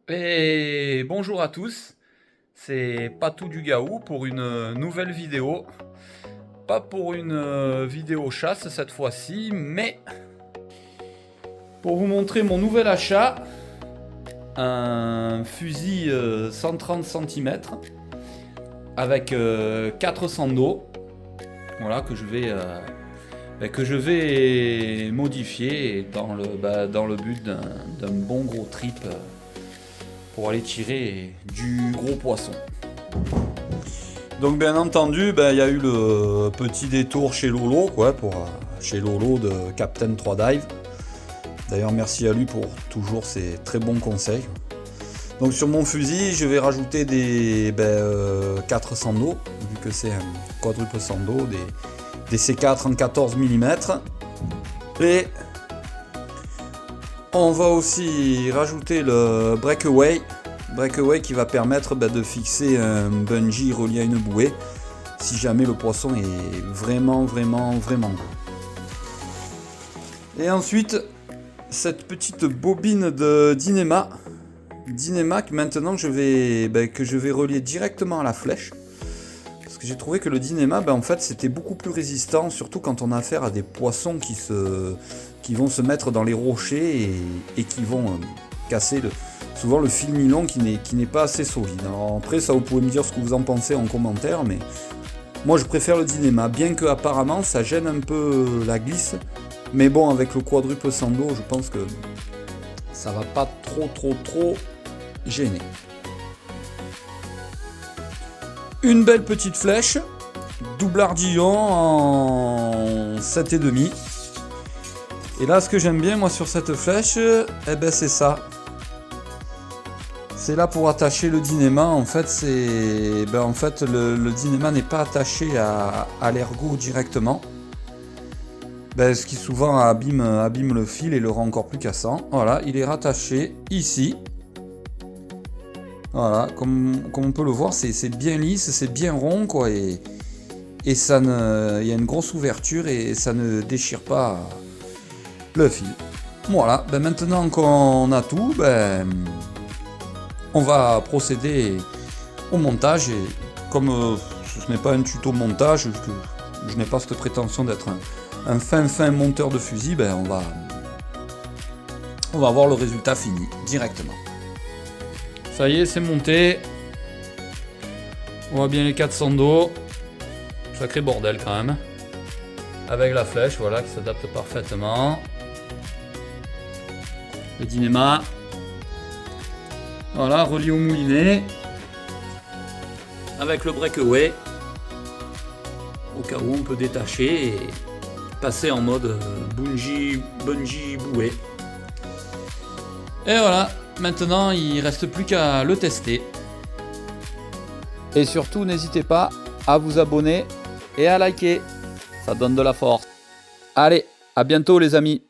Et bonjour à tous, c'est Patou du Gaou pour une nouvelle vidéo. Pas pour une vidéo chasse cette fois-ci, mais pour vous montrer mon nouvel achat. Un fusil 130 cm avec 400 d'eau. Voilà, que je vais modifier dans le but d'un bon gros trip pour aller tirer du gros poisson. Donc bien entendu, il y a eu le petit détour chez Lolo, chez Lolo de Captain 3 Dive. D'ailleurs merci à lui pour toujours ses très bons conseils. Donc sur mon fusil, je vais rajouter des 400 d'eau, vu que c'est un quadruple sando, des C4 en 14 mm. Et on va aussi rajouter le breakaway qui va permettre de fixer un bungee relié à une bouée si jamais le poisson est vraiment gros. Et ensuite cette petite bobine de Dyneema que maintenant je vais relier directement à la flèche, parce que j'ai trouvé que le Dyneema en fait c'était beaucoup plus résistant, surtout quand on a affaire à des poissons qui vont se mettre dans les rochers et qui vont casser souvent le fil nylon qui n'est pas assez solide. Alors après ça, vous pouvez me dire ce que vous en pensez en commentaire, mais moi je préfère le Dyneema, bien que apparemment ça gêne un peu la glisse, mais bon, avec le quadruple sando je pense que ça va pas trop gêner. Une belle petite flèche double ardillon en 7,5. Et là ce que j'aime bien moi sur cette flèche, c'est ça. C'est là pour attacher le Dyneema. En fait, le Dyneema n'est pas attaché à l'ergot directement. Ce qui souvent abîme le fil et le rend encore plus cassant. Voilà, il est rattaché ici. Voilà, comme on peut le voir, c'est bien lisse, c'est bien rond, et il y a une grosse ouverture et ça ne déchire pas le fil. Voilà, maintenant qu'on a tout, on va procéder au montage. Et comme ce n'est pas un tuto montage, je n'ai pas cette prétention d'être un fin monteur de fusil, on va voir le résultat fini directement. Ça y est, c'est monté. On voit bien les 400 d'eau. Sacré bordel quand même. Avec la flèche, voilà, qui s'adapte parfaitement. Le Dyneema. Voilà, relié au moulinet. Avec le breakaway. Au cas où on peut détacher et passer en mode bungee bouée. Et voilà, maintenant il reste plus qu'à le tester. Et surtout n'hésitez pas à vous abonner et à liker, ça donne de la force. Allez, à bientôt les amis.